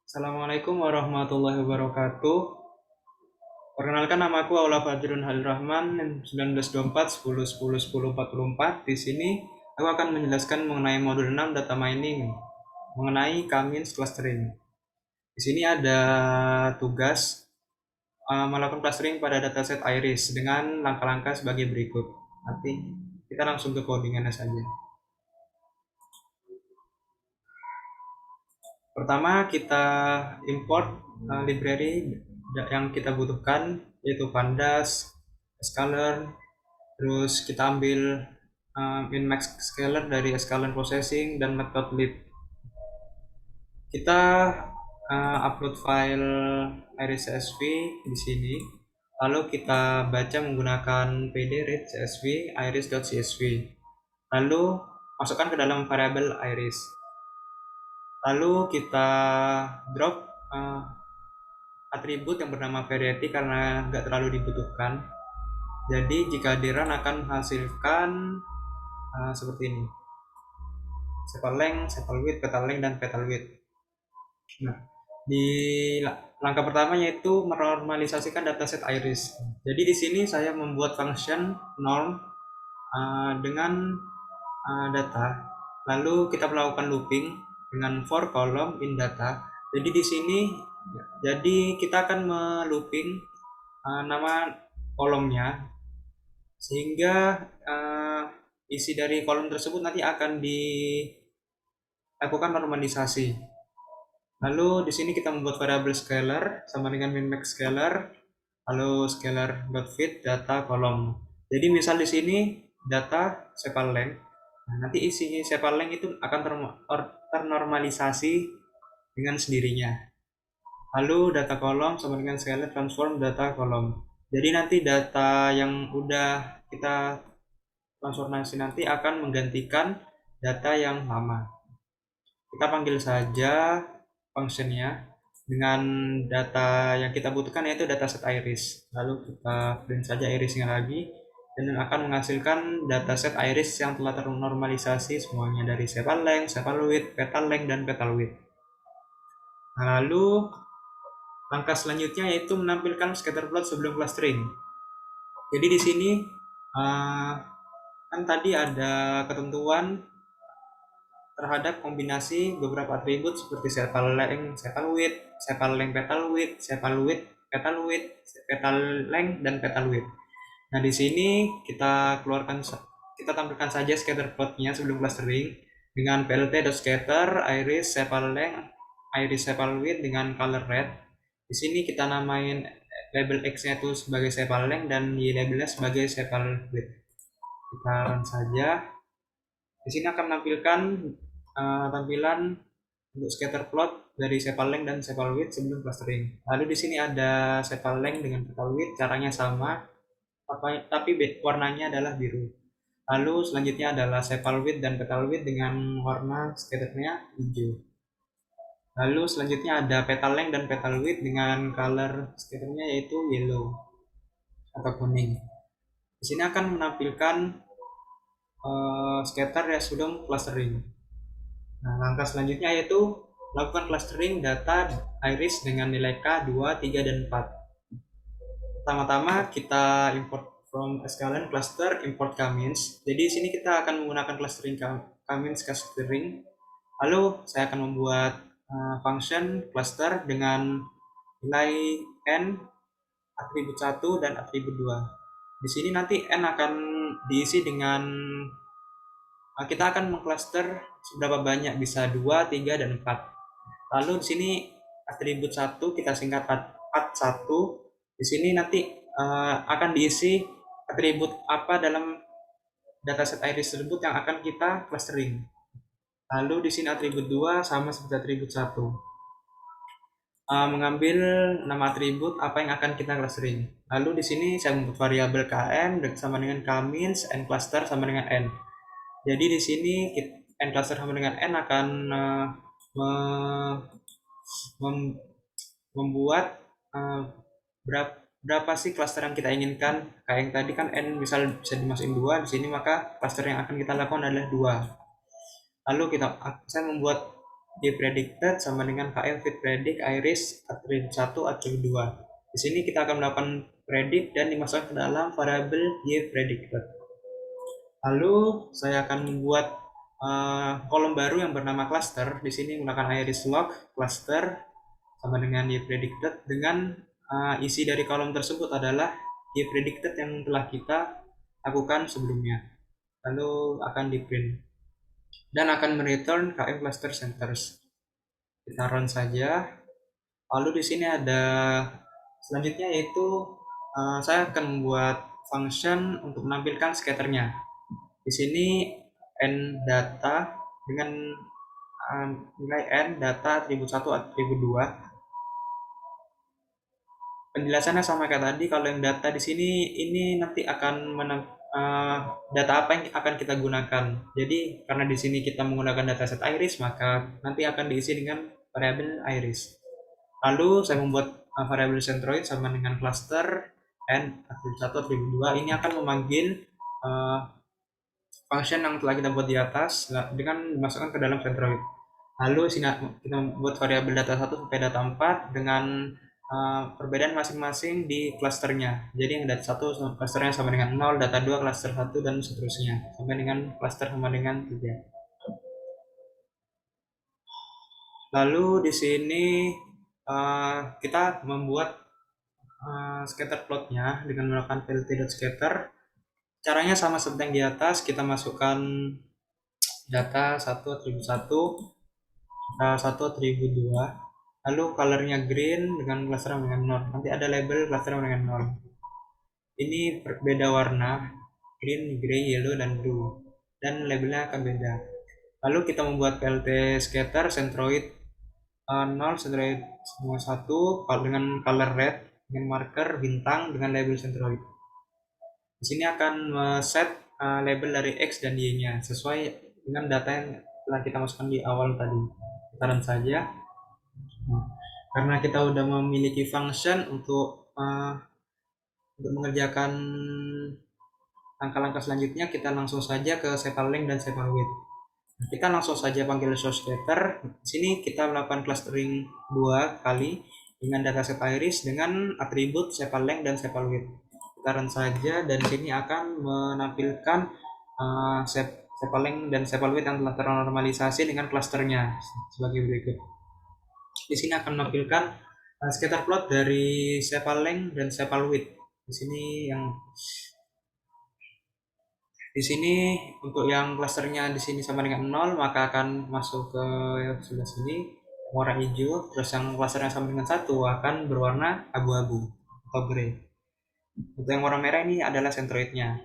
Assalamualaikum warahmatullahi wabarakatuh. Perkenalkan, namaku Aula Fajrun Halil Rahman, 1924 10 10 10 44. Di sini aku akan menjelaskan mengenai modul 6 data mining, mengenai K-means clustering. Di sini ada tugas melakukan clustering pada dataset Iris dengan langkah-langkah sebagai berikut. Nanti kita langsung ke codingannya saja. Pertama, kita import library yang kita butuhkan, yaitu pandas, scalar. Terus kita ambil min-max scalar dari scalar processing dan matplotlib. Kita upload file iris CSV di sini. Lalu kita baca menggunakan pd read csv iris.csv. Lalu masukkan ke dalam variabel iris. Lalu kita drop atribut yang bernama variety karena nggak terlalu dibutuhkan. Jadi jika di run akan menghasilkan seperti ini: sepal length, sepal width, petal length, dan petal width. Nah, di langkah pertama yaitu menormalisasikan dataset iris. Jadi di sini saya membuat function norm dengan data. Lalu kita melakukan looping dengan for column in data. Jadi di sini kita akan melooping nama kolomnya sehingga isi dari kolom tersebut nanti akan dilakukan normalisasi. Lalu di sini kita membuat variabel scalar sama dengan min-max scalar, lalu scalar.fit data kolom. Jadi misal di sini data sepal length. Nah, nanti isi sepal length itu akan ternormalisasi dengan sendirinya. Lalu data kolom sama dengan scalar transform data kolom. Jadi nanti data yang udah kita transformasi nanti akan menggantikan data yang lama. Kita panggil saja functionnya dengan data yang kita butuhkan, yaitu dataset iris. Lalu kita print saja irisnya lagi dan akan menghasilkan dataset iris yang telah ternormalisasi semuanya dari sepal length, sepal width, petal length, dan petal width. Nah, lalu langkah selanjutnya yaitu menampilkan scatter plot sebelum clustering. Jadi di sini kan tadi ada ketentuan terhadap kombinasi beberapa atribut seperti sepal length, sepal width, sepal length, petal width, sepal width, petal length, dan petal width. Nah, di sini kita tampilkan saja scatter plotnya sebelum clustering dengan plt.scatter iris sepal length, iris sepal width dengan color red. Di sini kita namain label x-nya itu sebagai sepal length dan y labelnya sebagai sepal width. Kita run saja. Di sini akan menampilkan tampilan untuk scatter plot dari sepal length dan sepal width sebelum clustering. Lalu di sini ada sepal length dengan petal width, caranya sama, tapi warnanya adalah biru. Lalu selanjutnya adalah sepal width dan petal width dengan warna scatternya hijau. Lalu selanjutnya ada petal length dan petal width dengan color scatternya yaitu yellow atau kuning. Di sini akan menampilkan scatter ya sebelum clustering. Nah, langkah selanjutnya yaitu lakukan clustering data iris dengan nilai K, 2, 3, dan 4. Pertama-tama kita import from scalar cluster import K-means. Jadi di sini kita akan menggunakan clustering K-means clustering. Lalu saya akan membuat function cluster dengan nilai n, atribut 1 dan atribut 2. Di sini nanti n akan diisi dengan kita akan mengcluster seberapa banyak, bisa 2, 3, dan 4. Lalu di sini atribut 1 kita singkat at1. Di sini nanti akan diisi atribut apa dalam dataset iris tersebut yang akan kita clustering. Lalu di sini atribut 2 sama seperti atribut 1. Mengambil nama atribut apa yang akan kita clustering. Lalu di sini saya membuat variabel kn sama dengan k-means, n cluster sama dengan n. Jadi di sini n cluster sama dengan n akan membuat berapa sih cluster yang kita inginkan. Kayak yang tadi kan n bisa dimasukin 2 di sini, maka cluster yang akan kita lakukan adalah 2. Lalu saya membuat Y predicted sama dengan KM fit predict iris atribut 1 atribut 2. Di sini kita akan melakukan predict dan dimasukkan ke dalam variabel Y predicted. Lalu saya akan membuat kolom baru yang bernama cluster. Di sini menggunakan iris log cluster sama dengan Y predicted, dengan isi dari kolom tersebut adalah Y predicted yang telah kita lakukan sebelumnya. Lalu akan di print dan akan mereturn KM cluster centers. Kita run saja. Lalu di sini ada selanjutnya yaitu saya akan membuat function untuk menampilkan scatternya. Di sini n data dengan nilai n data atribut 1 atribut 2. Penjelasannya sama kayak tadi. Kalau yang data di sini ini nanti akan data apa yang akan kita gunakan. Jadi karena di sini kita menggunakan dataset iris, maka nanti akan diisi dengan variabel iris. Lalu saya membuat variabel centroid sama dengan cluster n atribut 1 atribut 2. Ini akan memanggil function yang telah kita buat di atas dengan dimasukkan ke dalam centroid. Lalu sini kita membuat variabel data 1 sampai data 4 dengan perbedaan masing-masing di klasternya. Jadi yang data 1 klasternya sama dengan 0, data 2 klaster 1 dan seterusnya sampai dengan klaster sama dengan 3. Lalu di sini kita membuat scatter plotnya dengan menggunakan plt.scatter. Caranya sama seperti yang di atas. Kita masukkan data 1 atribut 1, data 1 atribut 2, lalu colornya green dengan cluster dengan 0. Nanti ada label cluster dengan 0. Ini berbeda warna, green, gray, yellow, dan blue, dan labelnya akan beda. Lalu kita membuat plt scatter centroid 0, centroid semua 1 dengan color red, dengan marker bintang dengan label centroid. Di sini akan set label dari X dan Y-nya sesuai dengan data yang telah kita masukkan di awal tadi. Kita run saja. Nah, karena kita sudah memiliki function untuk mengerjakan langkah-langkah selanjutnya, kita langsung saja ke sepal length dan sepal width. Nah, kita langsung saja panggil source scatter. Di sini kita melakukan clustering 2 kali dengan dataset iris dengan atribut sepal length dan sepal width. Kita run saja dan sini akan menampilkan sepal length dan sepal width yang telah ternormalisasi dengan klasternya sebagai berikut. Di sini akan menampilkan scatter plot dari sepal length dan sepal width. Di sini untuk yang klasternya di sini sama dengan 0, maka akan masuk ke sebelah sini warna hijau. Terus yang klasternya sama dengan 1 akan berwarna abu-abu atau grey. Untuk yang warna merah ini adalah centroidnya.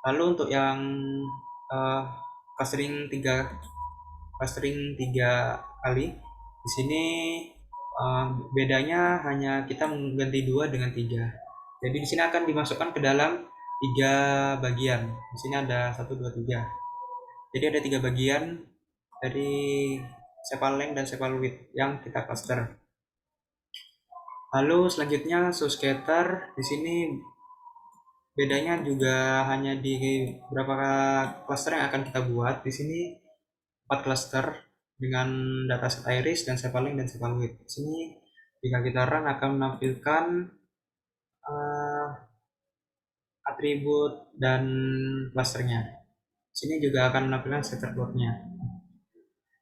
Lalu untuk yang clustering 3 kali, di sini bedanya hanya kita mengganti 2 dengan 3. Jadi di sini akan dimasukkan ke dalam 3 bagian. Di sini ada 1, 2, 3. Jadi ada 3 bagian dari sepal length dan sepal width yang kita cluster. Lalu selanjutnya source scatter. Di sini bedanya juga hanya di beberapa cluster yang akan kita buat. Di sini 4 cluster dengan dataset iris dan sepal length dan sepal width. Di sini jika kita run akan menampilkan atribut dan clusternya. Di sini juga akan menampilkan scatter plotnya.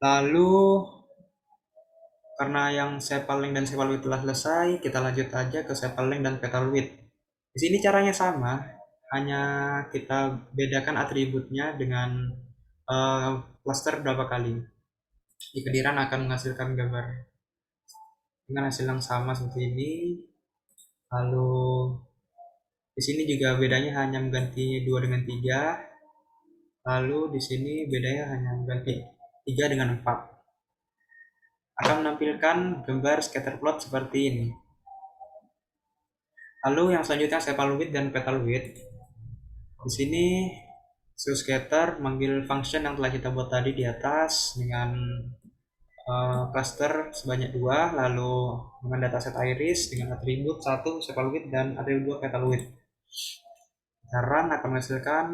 Lalu karena yang sepal length dan sepal width telah selesai, kita lanjut aja ke sepal length dan petal width. Di sini caranya sama, hanya kita bedakan atributnya dengan cluster berapa kali. Jika di run akan menghasilkan gambar dengan hasil yang sama seperti ini. Lalu di sini juga bedanya hanya mengganti 2 dengan 3. Lalu di sini bedanya hanya mengganti 3 dengan 4. Akan menampilkan gambar scatter plot seperti ini. Lalu yang selanjutnya sepal width dan petal width. Di sini source scatter manggil function yang telah kita buat tadi di atas dengan cluster sebanyak 2, lalu dengan dataset iris dengan atribut 1 sepal width dan atribut 2 petal width. Run akan menghasilkan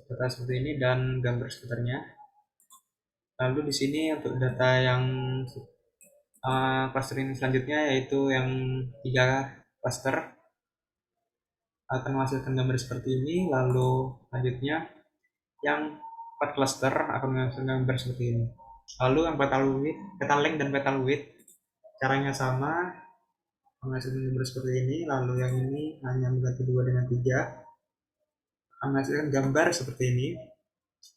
data seperti ini dan gambar scaternya. Lalu di sini untuk data yang clustering selanjutnya yaitu yang 3 cluster akan menghasilkan gambar seperti ini. Lalu selanjutnya yang 4 cluster akan menghasilkan gambar seperti ini. Lalu yang petal length dan petal width caranya sama, menghasilkan gambar seperti ini. Lalu yang ini hanya mengganti 2 dengan 3 akan menghasilkan gambar seperti ini.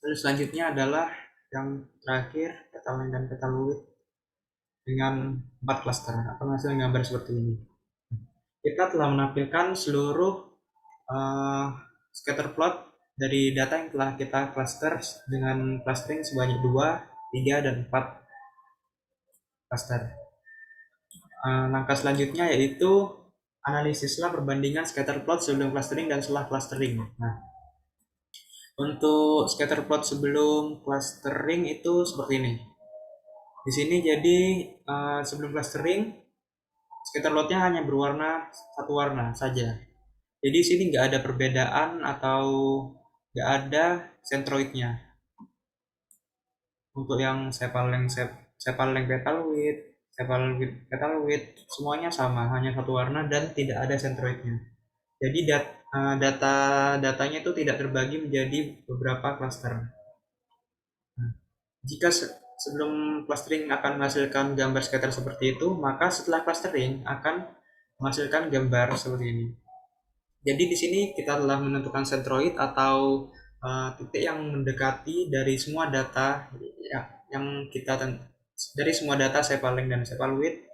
Lalu selanjutnya adalah yang terakhir petal length dan petal width dengan 4 cluster akan menghasilkan gambar seperti ini. Kita telah menampilkan seluruh scatter plot dari data yang telah kita cluster dengan clustering sebanyak 2, 3, dan 4 cluster. Langkah selanjutnya yaitu analisislah perbandingan scatter plot sebelum clustering dan setelah clustering. Nah, untuk scatter plot sebelum clustering itu seperti ini. Di sini jadi sebelum clustering scatter plotnya hanya berwarna satu warna saja. Jadi di sini nggak ada perbedaan atau nggak ada centroidnya. Untuk yang sepal length petal width, petal width semuanya sama, hanya satu warna dan tidak ada centroidnya. Jadi datanya itu tidak terbagi menjadi beberapa cluster. Nah, jika sebelum clustering akan menghasilkan gambar scatter seperti itu, maka setelah clustering akan menghasilkan gambar seperti ini. Jadi di sini kita telah menentukan centroid atau titik yang mendekati dari semua data ya, yang kita dari semua data sepal length dan sepal width.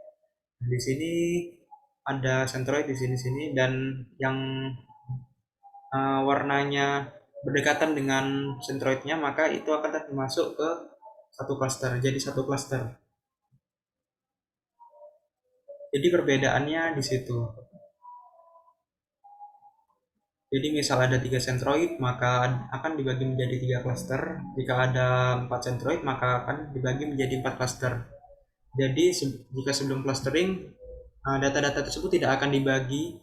Di sini ada centroid di sini dan yang warnanya berdekatan dengan centroidnya maka itu akan masuk ke satu cluster. Jadi satu cluster. Jadi perbedaannya di situ. Jadi misal ada 3 centroid maka akan dibagi menjadi 3 cluster. Jika ada 4 centroid maka akan dibagi menjadi 4 cluster. Jadi jika sebelum clustering data-data tersebut tidak akan dibagi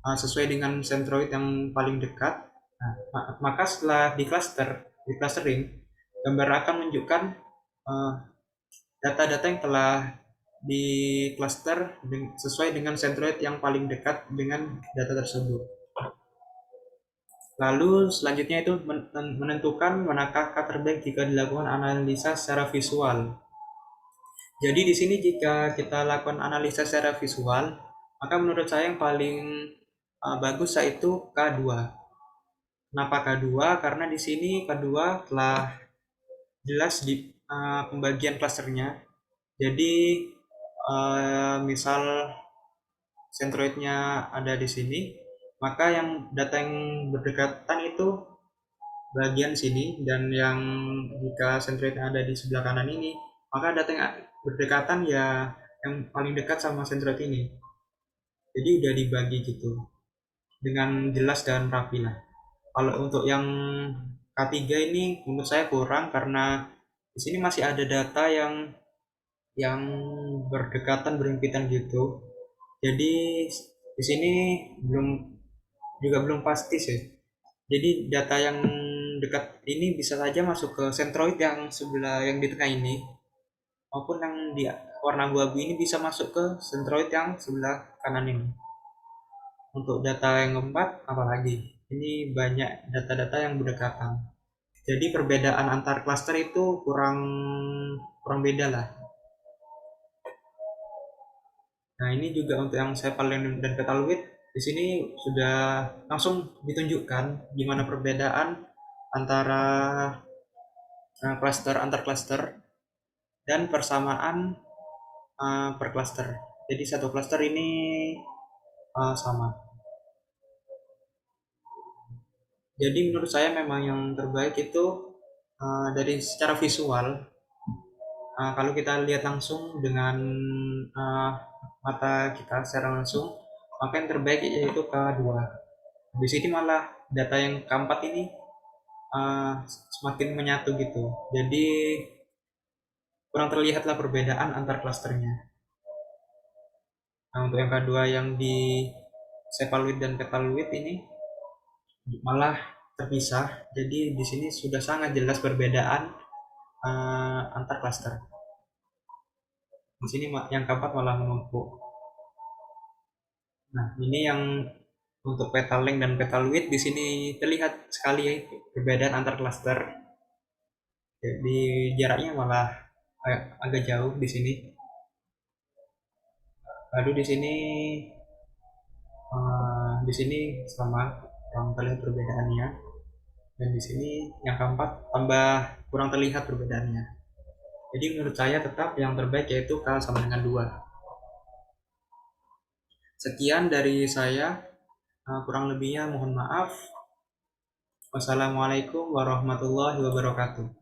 sesuai dengan centroid yang paling dekat. Nah, maka setelah di clustering, gambar akan menunjukkan data-data yang telah di cluster sesuai dengan centroid yang paling dekat dengan data tersebut. Lalu selanjutnya itu menentukan manakah kata terbaik jika dilakukan analisa secara visual. Jadi di sini jika kita lakukan analisa secara visual, maka menurut saya yang paling bagus yaitu K2. Kenapa K2? Karena di sini K2 telah jelas di pembagian klasternya. Jadi misal centroidnya ada di sini, maka yang data yang berdekatan itu bagian sini, dan yang jika centroidnya ada di sebelah kanan ini, maka data yang berdekatan ya yang paling dekat sama centroid ini. Jadi udah dibagi gitu dengan jelas dan rapi lah. Kalau untuk yang K3 ini menurut saya kurang karena di sini masih ada data yang berdekatan berhimpitan gitu. Jadi di sini belum pasti sih. Jadi data yang dekat ini bisa saja masuk ke centroid yang sebelah yang di tengah ini, maupun yang di warna abu-abu ini bisa masuk ke centroid yang sebelah kanan ini. Untuk data yang keempat apalagi ini banyak data-data yang berdekatan. Jadi perbedaan antar cluster itu kurang beda lah. Nah, ini juga untuk yang sepal dan petal width. Di sini sudah langsung ditunjukkan gimana perbedaan antara cluster antar cluster dan persamaan per cluster. Jadi satu cluster ini sama. Jadi menurut saya memang yang terbaik itu dari secara visual. Kalau kita lihat langsung dengan mata kita secara langsung, maka yang terbaik yaitu K2. Di sini malah data yang keempat ini semakin menyatu gitu. Jadi kurang terlihatlah perbedaan antar klasternya. Nah, untuk yang kedua yang di Cephaloid dan Petaloid ini malah terpisah. Jadi di sini sudah sangat jelas perbedaan antar klaster. Di sini yang keempat malah menumpuk. Nah, ini yang untuk petal length dan petal width di sini terlihat sekali ya perbedaan antar klaster. Jadi jaraknya malah agak jauh di sini. Lalu di sini sama kurang terlihat perbedaannya. Dan di sini yang keempat tambah kurang terlihat perbedaannya. Jadi menurut saya tetap yang terbaik yaitu K sama dengan 2. Sekian dari saya. Kurang lebihnya mohon maaf. Wassalamualaikum warahmatullahi wabarakatuh.